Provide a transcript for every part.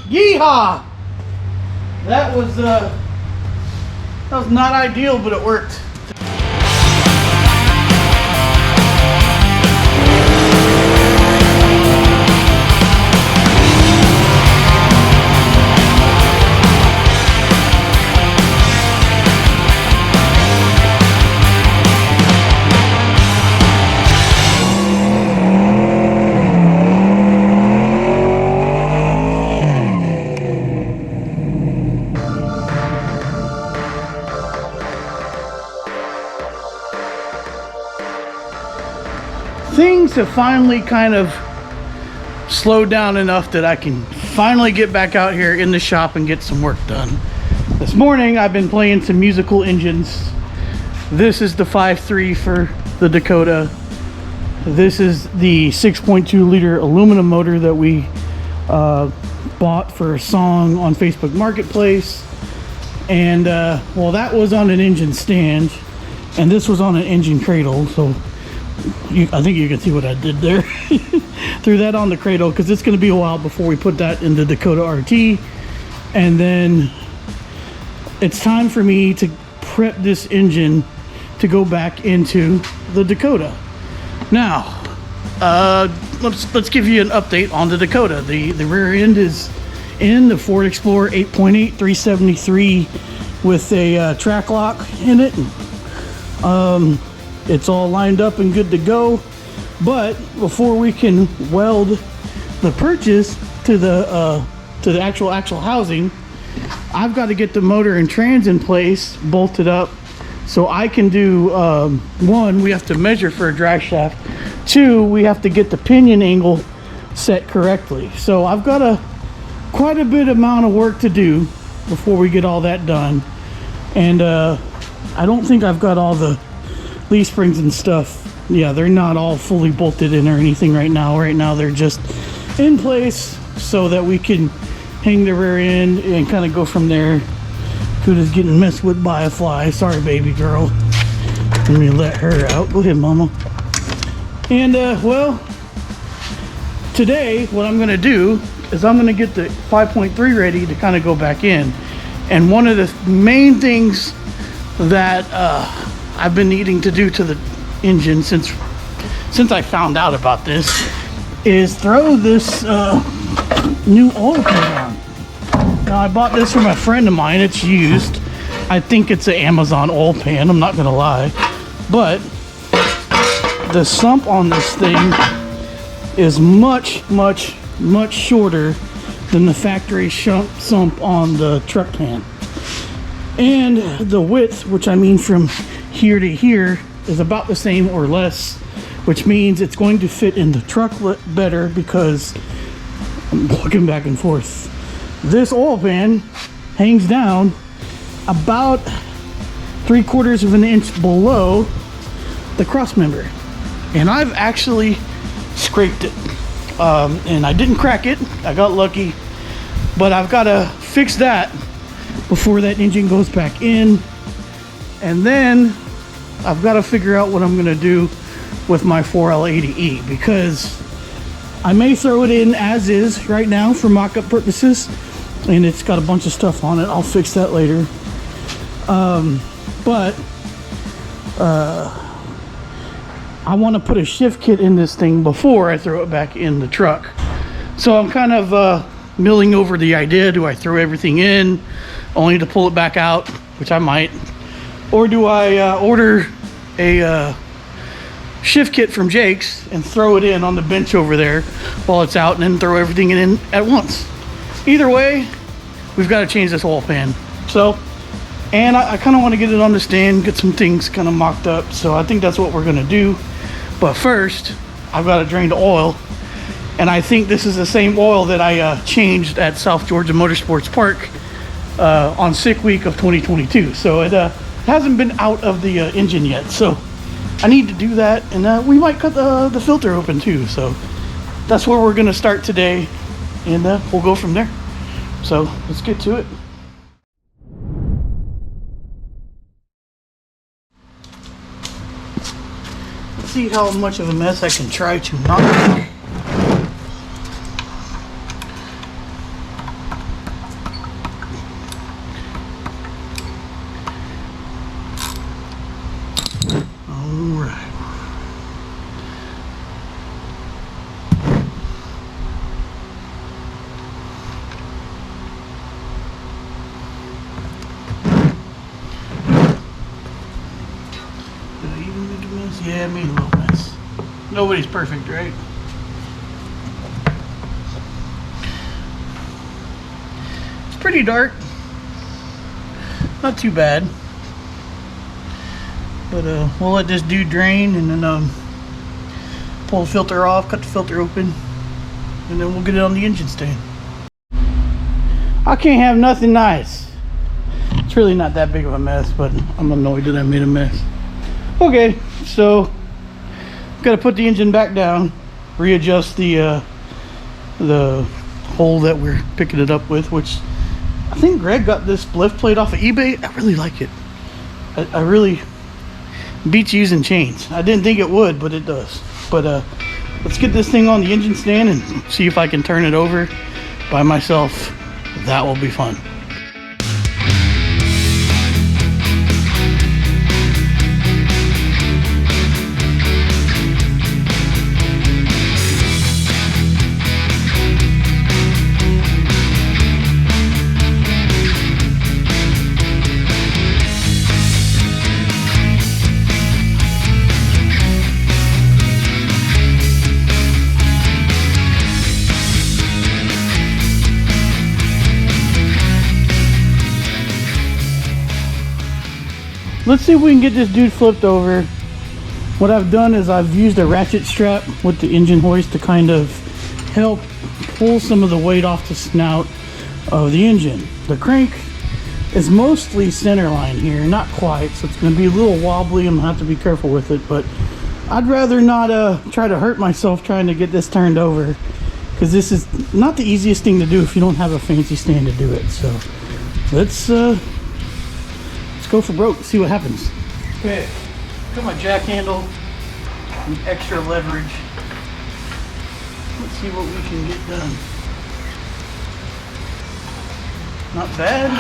Yeehaw! That was not ideal, but it worked. Things have finally kind of slowed down enough that I can finally get back out here in the shop and get some work done. This morning I've been playing some musical engines. This is the 5.3 for the Dakota. This is the 6.2 liter aluminum motor that we bought for a song on Facebook Marketplace. And well, that was on an engine stand and this was on an engine cradle, so I think you can see what I did there. Threw that on the cradle because it's going to be a while before we put that in the Dakota RT. And then it's time for me to prep this engine to go back into the Dakota. Now, let's give you an update on the Dakota. The rear end is in the Ford Explorer 8.8 373 with a track lock in it. It's all lined up and good to go, but before we can weld the purchase to the actual housing, I've got to get the motor and trans in place, bolted up, so I can do one, we have to measure for a drive shaft. Two, we have to get the pinion angle set correctly. So I've got quite a bit amount of work to do before we get all that done, and I don't think I've got all the leaf springs and stuff. Yeah, they're not all fully bolted in or anything right now. Right now they're just in place so that we can hang the rear end and kind of go from there. Kuda's getting messed with by a fly. Sorry, baby girl. Let me let her out. Go ahead, mama. And well, today what I'm gonna do is I'm gonna get the 5.3 ready to kind of go back in. And one of the main things that I've been needing to do to the engine since I found out about this is throw this new oil pan on. Now I bought this from a friend of mine. It's used. I think it's an Amazon oil pan, I'm not gonna lie, but the sump on this thing is much shorter than the factory sump on the truck pan, and the width, which I mean from here to here, is about the same or less, which means it's going to fit in the truck better because I'm walking back and forth. This oil pan hangs down about 3/4 of an inch below the cross member, and I've actually scraped it, and I didn't crack it. I got lucky, but I've got to fix that before that engine goes back in. And then I've got to figure out what I'm going to do with my 4L80E, because I may throw it in as is right now for mock-up purposes, and it's got a bunch of stuff on it. I'll fix that later. But I want to put a shift kit in this thing before I throw it back in the truck. So I'm kind of milling over the idea. Do I throw everything in only to pull it back out, which I might, or do I order a shift kit from Jake's and throw it in on the bench over there while it's out, and then throw everything in at once? Either way, we've got to change this oil pan. So, and I kind of want to get it on the stand, get some things kind of mocked up, so I think that's what we're going to do. But first, I've got to drain the oil, and I think this is the same oil that I changed at South Georgia Motorsports Park on sick week of 2022. So it hasn't been out of the engine yet, so I need to do that, and we might cut the filter open too. So that's where we're going to start today, and we'll go from there. So let's get to it. Let's see how much of a mess I can try to not make. I even make a mess? Yeah, I made a little mess. Nobody's perfect, right? It's pretty dark. Not too bad. But we'll let this dude drain and then pull the filter off, cut the filter open, and then we'll get it on the engine stand. I can't have nothing nice. It's really not that big of a mess, but I'm annoyed that I made a mess. Okay, so gotta put the engine back down, readjust the hole that we're picking it up with, which I think Greg got this lift plate off of eBay. I really like it. I really beats using chains. I didn't think it would, but it does. But let's get this thing on the engine stand and see if I can turn it over by myself. That will be fun. Let's see if we can get this dude flipped over. What I've done is I've used a ratchet strap with the engine hoist to kind of help pull some of the weight off the snout of the engine. The crank is mostly center line here, not quite, so it's going to be a little wobbly. I'm going to have to be careful with it, but I'd rather not try to hurt myself trying to get this turned over, because this is not the easiest thing to do if you don't have a fancy stand to do it. So let's go for broke, see what happens. Okay, got my jack handle and extra leverage. Let's see what we can get done. Not bad.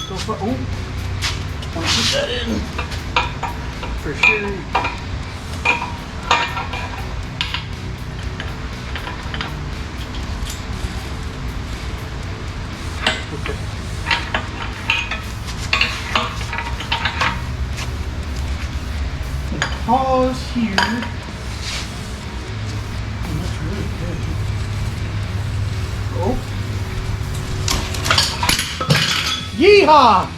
So far, oh, want to put that in for sure. Okay. Pause here. And that's really good. Oh. Yeehaw!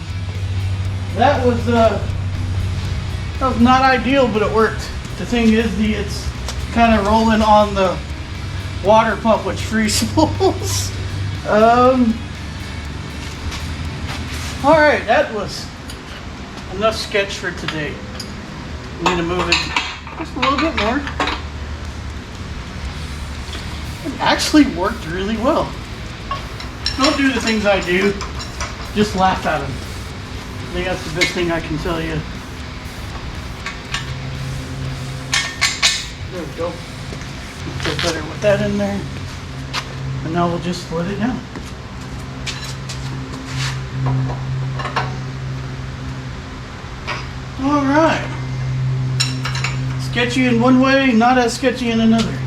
That was not ideal, but it worked. The thing is, it's kind of rolling on the water pump, which free spools. All right, that was enough sketch for today. Need to move it just a little bit more. It actually worked really well. Don't do the things I do, just laugh at them. I think that's the best thing I can tell you. There we go. Feel better with that in there. And now we'll just let it down. All right. Sketchy in one way, not as sketchy in another.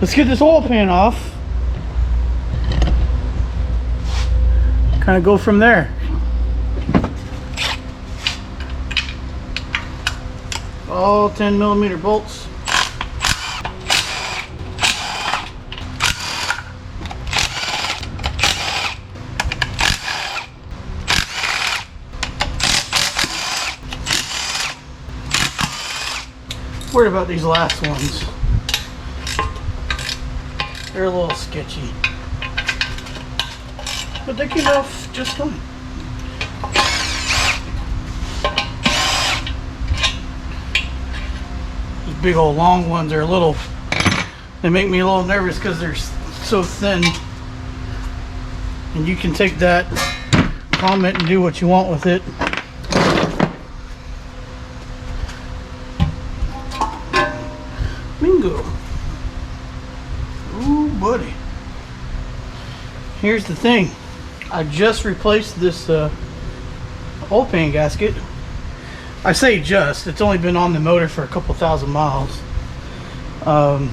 Let's get this oil pan off. Kind of go from there. All 10mm bolts. Worried about these last ones. They're a little sketchy, but they came off just fine. These big old long ones are a little, they make me a little nervous because they're so thin. And you can take that comment and do what you want with it. Bingo. Ooh, buddy. Here's the thing. I just replaced this oil pan gasket. I say just. It's only been on the motor for a couple thousand miles. And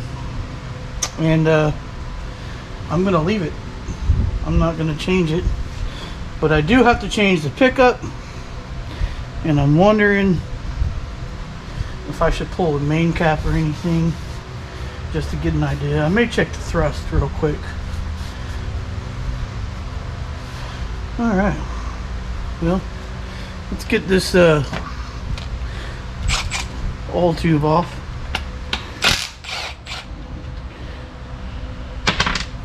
I'm gonna leave it. I'm not gonna change it, but I do have to change the pickup, and I'm wondering if I should pull the main cap or anything, just to get an idea. I may check the thrust real quick. All right, well, let's get this oil tube off.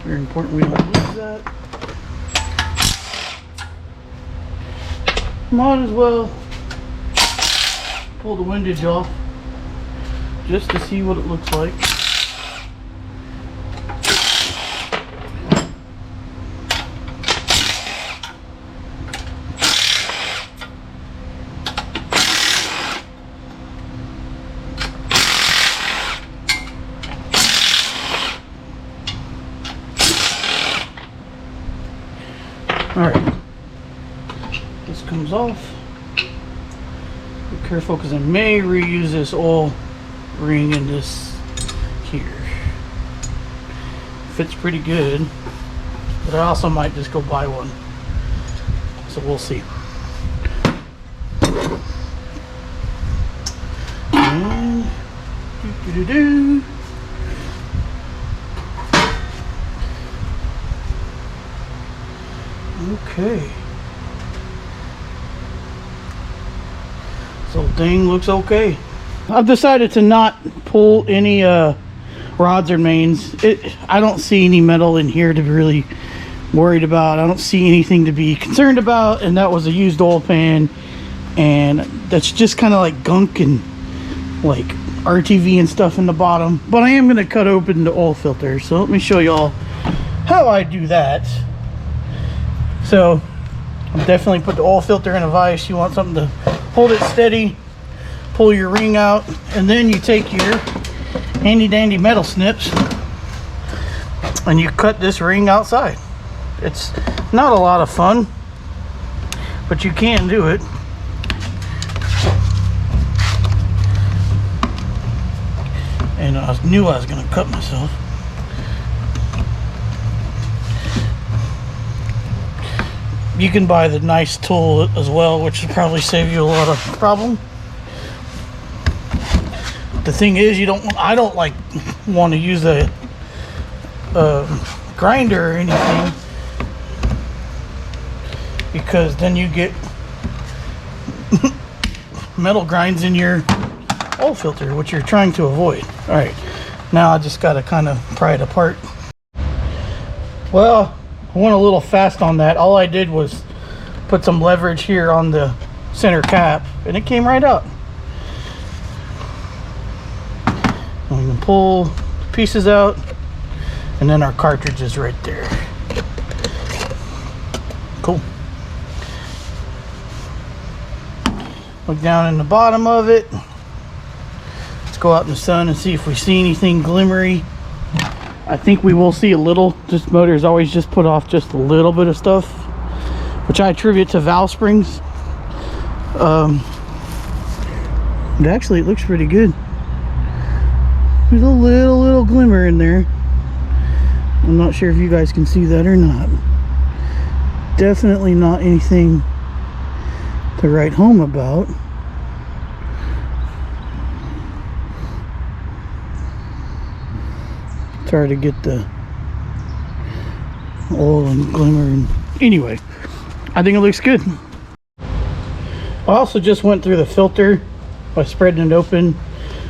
Very important we don't lose that. Might as well pull the windage off just to see what it looks like. Alright, this comes off. Be careful because I may reuse this oil ring in this here. Fits pretty good, but I also might just go buy one. So we'll see. And do-do-do-do. Okay. This whole thing looks okay. I've decided to not pull any rods or mains. I don't see any metal in here to be really worried about. I don't see anything to be concerned about, and that was a used oil pan, and that's just kind of like gunk and like RTV and stuff in the bottom. But I am going to cut open the oil filter, so let me show y'all how I do that. So I'll definitely put the oil filter in a vise. You want something to hold it steady, pull your ring out, and then you take your handy dandy metal snips and you cut this ring outside. It's not a lot of fun, but you can do it. And I knew I was going to cut myself. You can buy the nice tool as well, which will probably save you a lot of problem. The thing is, I don't like want to use a grinder or anything, because then you get metal grinds in your oil filter, which you're trying to avoid. All right, now I just got to kind of pry it apart. Well, I went a little fast on that. All I did was put some leverage here on the center cap, and it came right out. I'm going to pull the pieces out, and then our cartridge is right there. Cool. Look down in the bottom of it. Let's go out in the sun and see if we see anything glimmery. I think we will see a little. This motor's always just put off just a little bit of stuff, which I attribute to valve springs. But actually it looks pretty good. There's a little glimmer in there. I'm not sure if you guys can see that or not. Definitely not anything to write home about. It's hard to get the oil and glimmer. And anyway, I think it looks good. I also just went through the filter by spreading it open.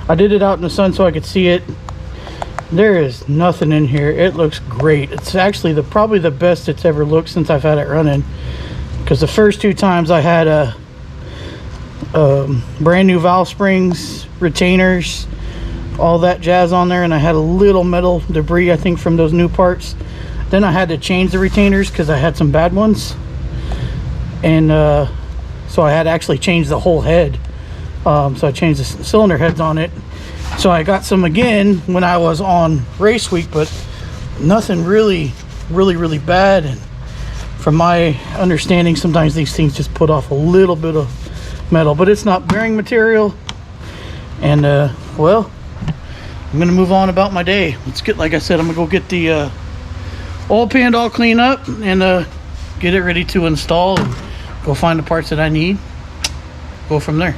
I did it out in the sun so I could see it. There is nothing in here. It looks great. It's actually probably the best it's ever looked since I've had it running, because the first two times I had a brand new valve springs, retainers, all that jazz on there, and I had a little metal debris, I think, from those new parts. Then I had to change the retainers because I had some bad ones, and so I had to actually change the whole head. So I changed the cylinder heads on it. So I got some again when I was on race week, but nothing really bad. And from my understanding, sometimes these things just put off a little bit of metal, but it's not bearing material. And well, I'm gonna move on about my day. Let's get, like I said, I'm gonna go get the oil pan all clean up and get it ready to install. And go find the parts that I need. Go from there.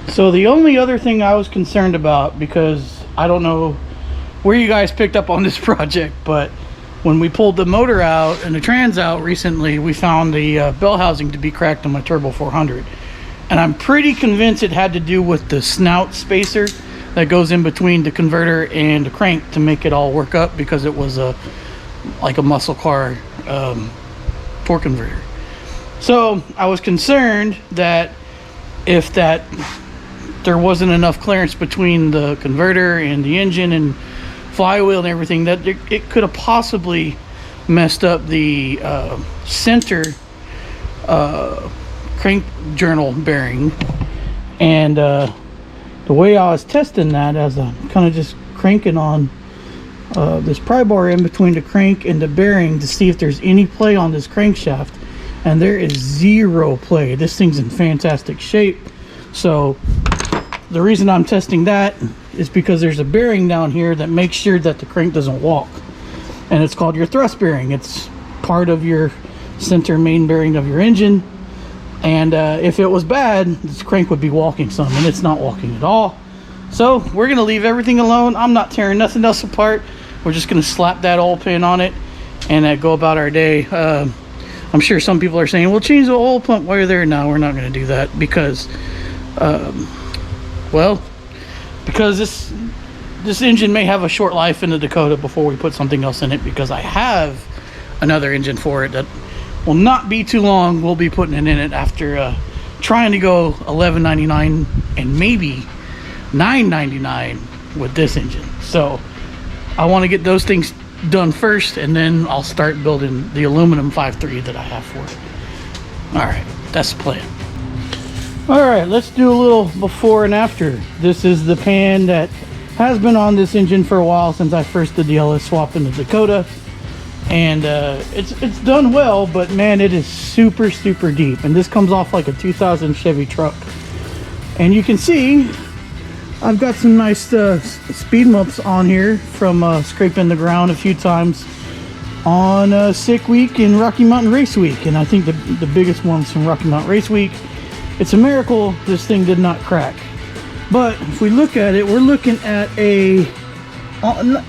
So the only other thing I was concerned about, because I don't know where you guys picked up on this project, but when we pulled the motor out and the trans out recently, we found the bell housing to be cracked on my Turbo 400. And I'm pretty convinced it had to do with the snout spacer that goes in between the converter and the crank to make it all work up, because it was like a muscle car torque converter. So I was concerned that if there wasn't enough clearance between the converter and the engine and flywheel and everything, that it could have possibly messed up the center crank journal bearing. And the way I was testing that, as I'm kind of just cranking on this pry bar in between the crank and the bearing to see if there's any play on this crankshaft, and there is zero play. This thing's in fantastic shape. So the reason I'm testing that is because there's a bearing down here that makes sure that the crank doesn't walk, and it's called your thrust bearing. It's part of your center main bearing of your engine, and if it was bad, this crank would be walking some, and it's not walking at all. So we're gonna leave everything alone. I'm not tearing nothing else apart. We're just gonna slap that oil pan on it and go about our day. I'm sure some people are saying, well, change the oil pump while you're there. No, we're not gonna do that, because well, because this engine may have a short life in the Dakota before we put something else in it, because I have another engine for it that will not be too long. We'll be putting it in it after trying to go $11.99 and maybe $9.99 with this engine. So I want to get those things done first, and then I'll start building the aluminum 5.3 that I have for it. All right, that's the plan. All right, let's do a little before and after. This is the pan that has been on this engine for a while, since I first did the LS swap in the Dakota, and it's done well, but man, it is super deep, and this comes off like a 2000 Chevy truck. And you can see I've got some nice speed bumps on here from scraping the ground a few times on Sick Week and Rocky Mountain Race Week, and I think the biggest one's from Rocky Mountain Race Week. It's a miracle this thing did not crack. But if we look at it, we're looking at a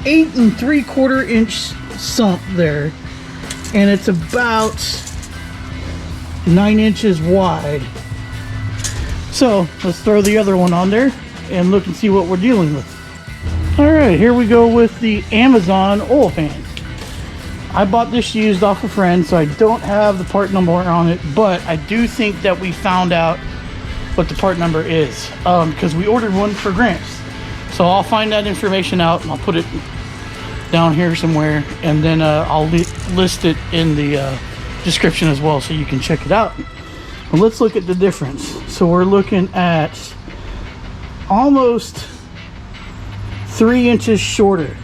8 3/4 inch sump there, and it's about 9 inches wide. So let's throw the other one on there and look and see what we're dealing with. All right, here we go with the Amazon oil pan. I bought this used off a friend, so I don't have the part number on it, but I do think that we found out what the part number is, because we ordered one for Gramps. So I'll find that information out and I'll put it down here somewhere, and then I'll list it in the description as well, so you can check it out. But let's look at the difference. So we're looking at almost 3 inches shorter,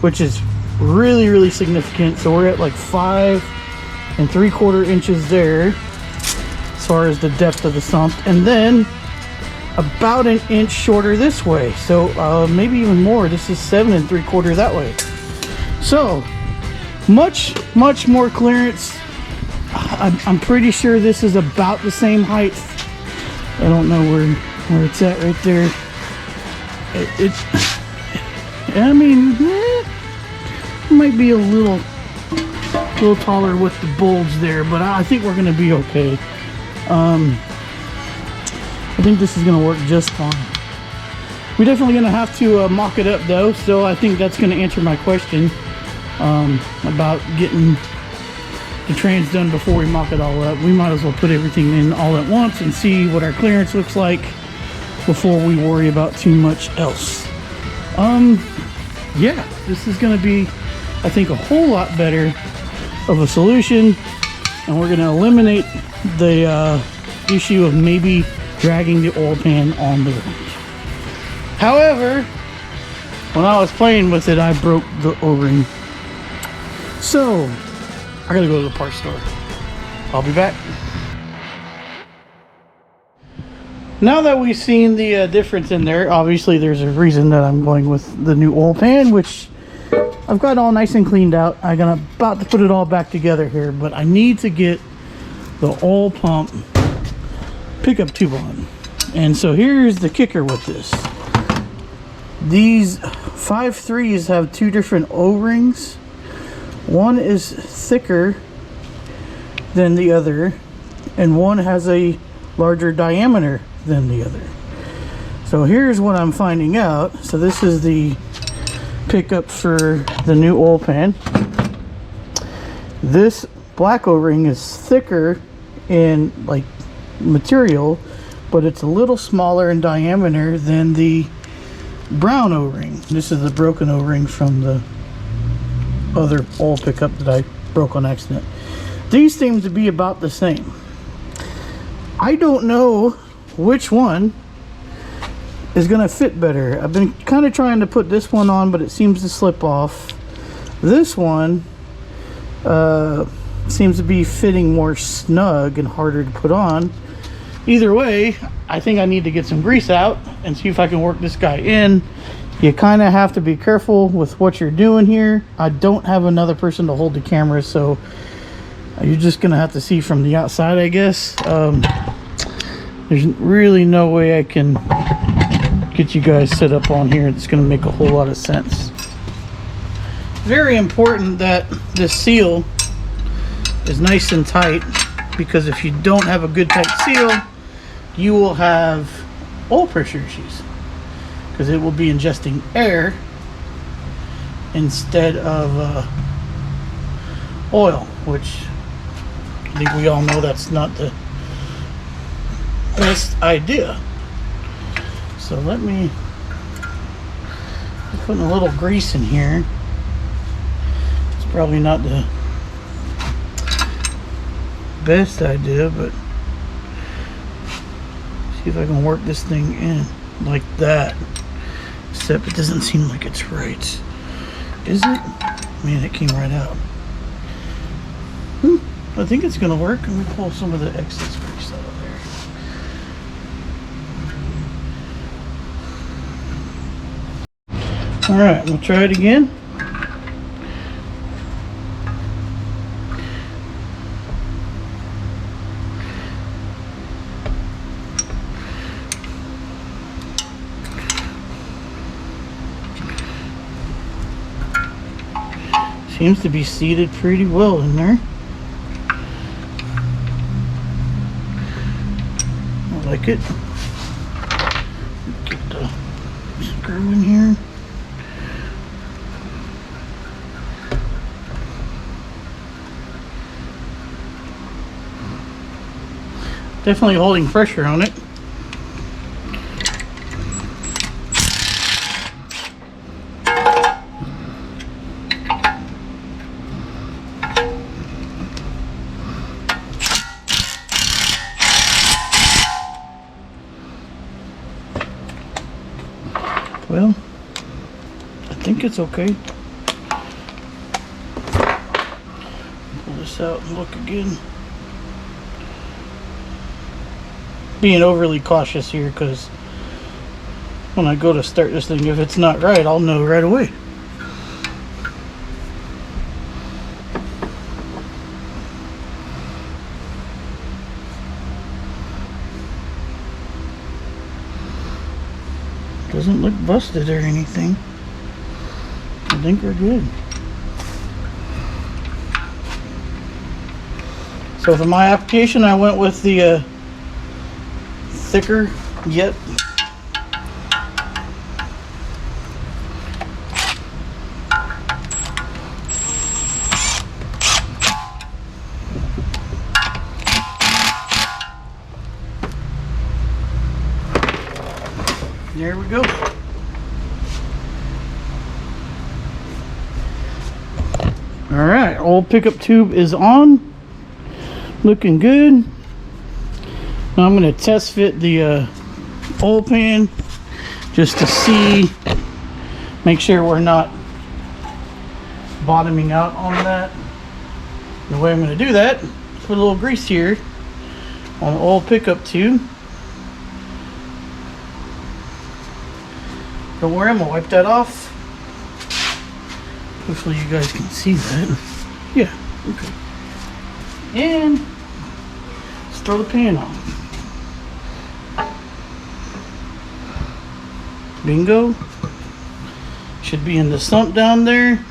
which is really significant. So we're at like 5 3/4 inches there as far as the depth of the sump, and then about 1 inch shorter this way. So maybe even more. This is 7 3/4 that way. So much more clearance. I'm pretty sure this is about the same height. I don't know where it's at right there. I mean, it might be a little taller with the bulge there, but I think we're gonna be okay. I think this is gonna work just fine. We're definitely gonna have to mock it up though, so I think that's gonna answer my question about getting the trans done before we mock it all up. We might as well put everything in all at once and see what our clearance looks like before we worry about too much else. Yeah, this is gonna be, I think, a whole lot better of a solution, and we're gonna eliminate the issue of maybe dragging the oil pan on the ground. However, when I was playing with it, I broke the O-ring. So I gotta go to the parts store. I'll be back. Now that we've seen the difference in there, obviously there's a reason that I'm going with the new oil pan, which I've got all nice and cleaned out. I'm about to put it all back together here, but I need to get the oil pump pickup tube on. And so here's the kicker with this. These 5.3s have two different O-rings. One is thicker than the other, and one has a larger diameter than the other. So here's what I'm finding out. So this is the pickup for the new oil pan. This black O-ring is thicker in like material, but it's a little smaller in diameter than the brown O-ring. This is the broken O-ring from the other oil pickup that I broke on accident. These seem to be about the same. I don't know which one is gonna fit better. I've been kind of trying to put this one on, but it seems to slip off. This one seems to be fitting more snug and harder to put on. Either way, I think I need to get some grease out and see if I can work this guy in. You kind of have to be careful with what you're doing here. I don't have another person to hold the camera, so you're just gonna have to see from the outside, I guess. There's really no way I can get you guys set up on here. It's gonna make a whole lot of sense. Very important that this seal is nice and tight, because if you don't have a good tight seal, you will have oil pressure issues, because it will be ingesting air instead of oil, which I think we all know that's not the best idea. So let me put a little grease in here. It's probably not the best idea, but see if I can work this thing in like that. Except it doesn't seem like it's right. Is it? Man, it came right out. I think it's gonna work. Let me pull some of the excess grease out of there. Alright, we'll try it again. Seems to be seated pretty well in there. I like it. Get the screw in here. Definitely holding pressure on it. Well, I think it's okay. Pull this out and look again. Being overly cautious here, because when I go to start this thing, if it's not right, I'll know right away. Doesn't look busted or anything. I think we're good. So for my application, I went with the thicker yet there we go. All right, old pickup tube is on, looking good. Now I'm going to test fit the oil pan just to see, make sure we're not bottoming out on that. The way I'm going to do that, put a little grease here on the oil pickup tube. Don't worry, I'm gonna wipe that off. Hopefully you guys can see that. Yeah, okay. And let's throw the pan on. Bingo. Should be in the sump down there.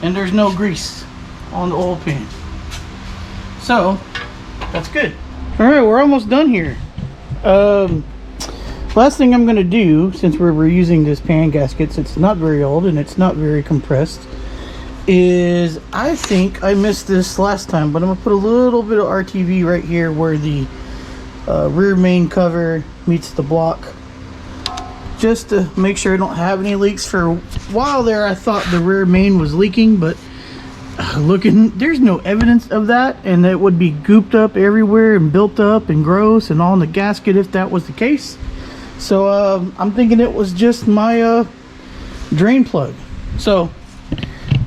And there's no grease on the oil pan. So, that's good. Alright, we're almost done here. Last thing I'm going to do, since we're reusing this pan gasket, since it's not very old and it's not very compressed, is I think I missed this last time, but I'm going to put a little bit of RTV right here where the rear main cover meets the block, just to make sure I don't have any leaks. For a while there I thought the rear main was leaking, but looking, there's no evidence of that, and it would be gooped up everywhere and built up and gross and on the gasket if that was the case. So I'm thinking it was just my drain plug. So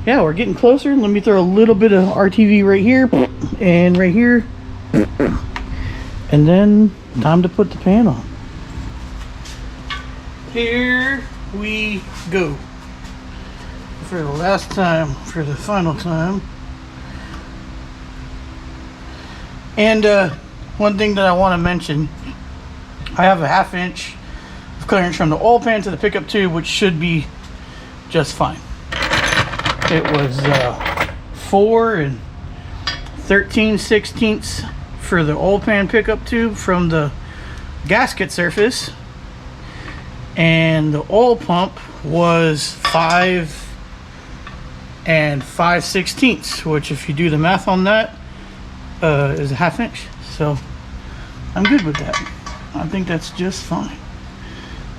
yeah, we're getting closer. Let me throw a little bit of RTV right here and right here, and then time to put the pan on. Here we go. For the last time, for the final time. And one thing that I want to mention, I have a 1/2 inch of clearance from the oil pan to the pickup tube, which should be just fine. It was 4 13/16 for the oil pan pickup tube from the gasket surface, and the oil pump was 5 5/16, which, if you do the math on that, is a 1/2 inch. So I'm good with that. I think that's just fine.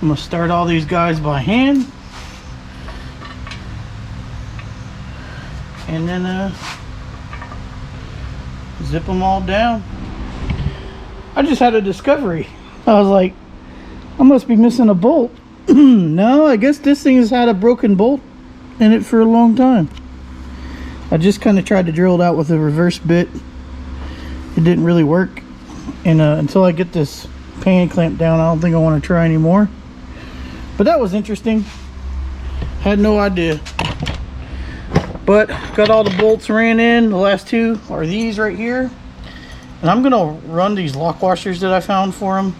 I'm gonna start all these guys by hand, and then zip them all down. I just had a discovery. I was like, I must be missing a bolt. No, I guess this thing has had a broken bolt in it for a long time. I just kind of tried to drill it out with a reverse bit. It didn't really work, and until I get this pan clamped down, I don't think I want to try anymore. But that was interesting. Had no idea. But got all the bolts ran in. The last two are these right here, and I'm gonna run these lock washers that I found for them.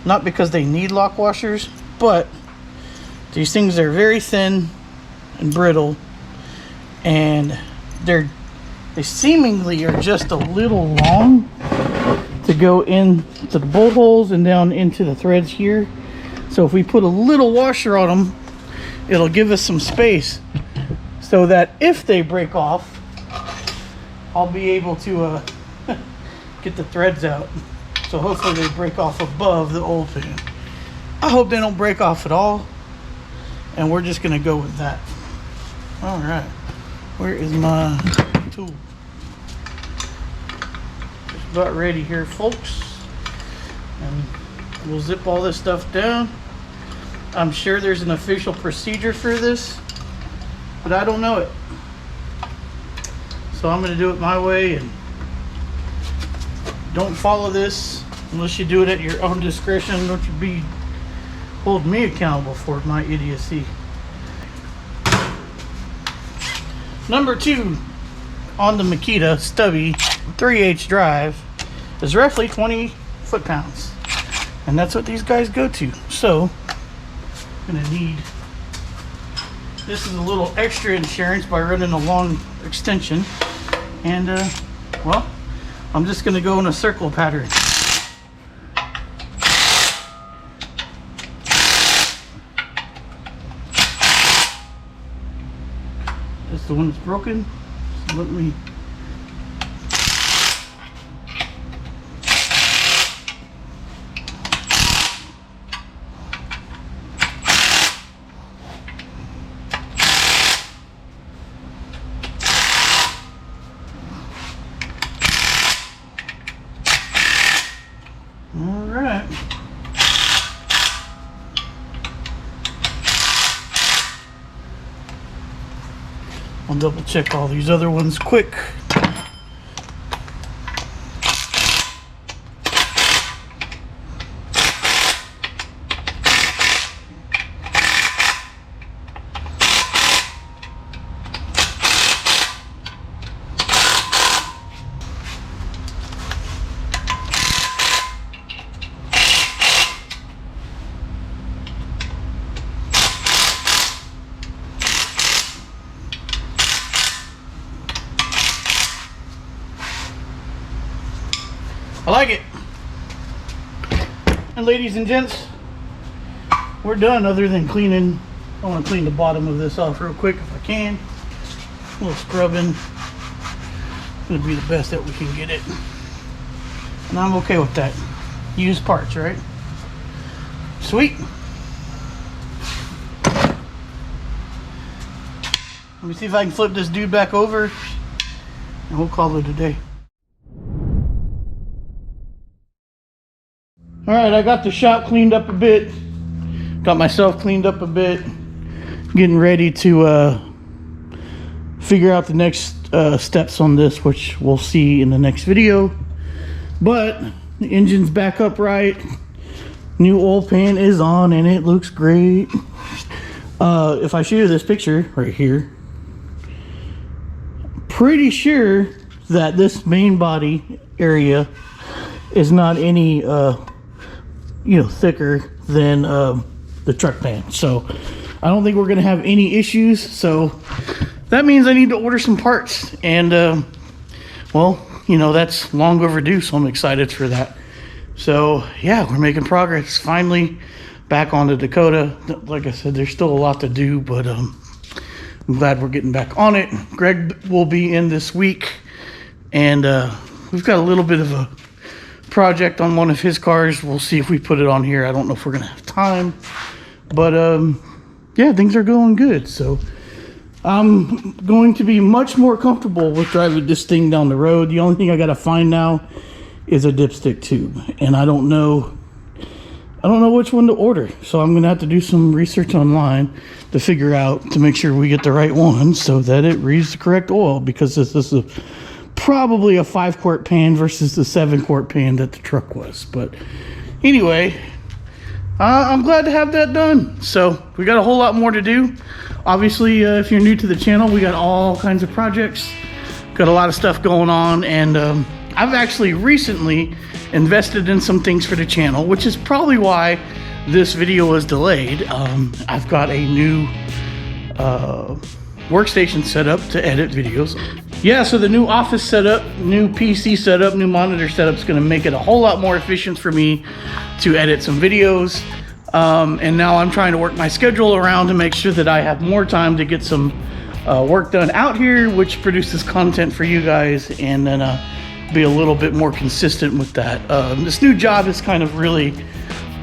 Not because they need lock washers, but these things are very thin and brittle, and they seemingly are just a little long to go into the bolt holes and down into the threads here. So if we put a little washer on them, it'll give us some space so that if they break off, I'll be able to get the threads out. So hopefully they break off above the oil pan. I hope they don't break off at all, and we're just gonna go with that. All right, where is my tool? Just about ready here, folks. And we'll zip all this stuff down. I'm sure there's an official procedure for this, but I don't know it. So I'm gonna do it my way, and don't follow this unless you do it at your own discretion. Don't you be holding me accountable for my idiocy. Number 2 on the Makita stubby 3H drive is roughly 20 foot-pounds, and that's what these guys go to. So I'm gonna need, this is a little extra insurance by running a long extension, and well, I'm just gonna go in a circle pattern. That's the one that's broken. So let me I'll double check all these other ones quick. I like it. And ladies and gents, we're done other than cleaning. I want to clean the bottom of this off real quick if I can. A little scrubbing. Gonna be the best that we can get it. And I'm okay with that. Used parts, right? Sweet. Let me see if I can flip this dude back over and we'll call it a day. All right, I got the shop cleaned up a bit. Got myself cleaned up a bit. Getting ready to figure out the next steps on this, which we'll see in the next video. But the engine's back upright. New oil pan is on and it looks great. If I show you this picture right here, pretty sure that this main body area is not any thicker than the truck pan. So I don't think we're gonna have any issues. So that means I need to order some parts, and well, that's long overdue, so I'm excited for that. So yeah, we're making progress finally back on the Dakota. Like I said, there's still a lot to do, but I'm glad we're getting back on it. Greg will be in this week, and we've got a little bit of a project on one of his cars. We'll see if we put it on here. I don't know if we're gonna have time, but yeah, things are going good. So I'm going to be much more comfortable with driving this thing down the road. The only thing I gotta find now is a dipstick tube, and I don't know which one to order. So I'm gonna have to do some research online to figure out, to make sure we get the right one so that it reads the correct oil, because this is probably a 5-quart pan versus the 7-quart pan that the truck was. But anyway, I'm glad to have that done. So we got a whole lot more to do. Obviously, if you're new to the channel, we got all kinds of projects, got a lot of stuff going on, and I've actually recently invested in some things for the channel, which is probably why this video was delayed. I've got a new workstation set up to edit videos. Yeah, so the new office setup, new PC setup, new monitor setup is going to make it a whole lot more efficient for me to edit some videos. And now I'm trying to work my schedule around to make sure that I have more time to get some work done out here, which produces content for you guys, and then be a little bit more consistent with that. This new job is kind of really,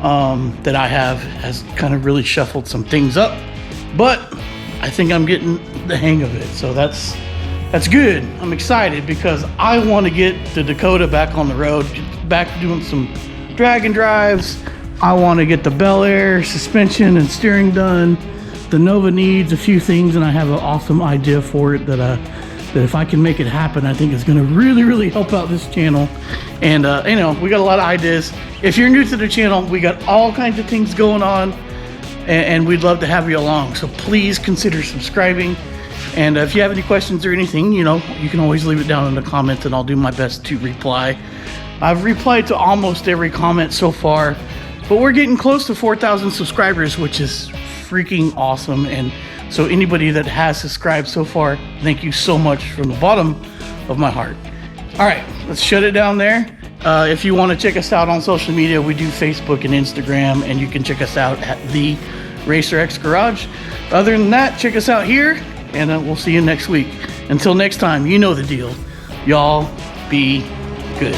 that I have, has kind of really shuffled some things up, but I think I'm getting the hang of it. So that's good. I'm excited because I want to get the Dakota back on the road, back doing some drag and drives. I want to get the Bel Air suspension and steering done. The Nova needs a few things, and I have an awesome idea for it that if I can make it happen, I think it's going to really help out this channel. And we got a lot of ideas. If you're new to the channel, we got all kinds of things going on, and we'd love to have you along. So please consider subscribing. And if you have any questions or anything, you can always leave it down in the comments, and I'll do my best to reply. I've replied to almost every comment so far, but we're getting close to 4,000 subscribers, which is freaking awesome. And so anybody that has subscribed so far, thank you so much from the bottom of my heart. All right, let's shut it down there. If you want to check us out on social media, we do Facebook and Instagram, and you can check us out at the Racer X Garage. Other than that, check us out here, and we'll see you next week. Until next time, you know the deal. Y'all be good.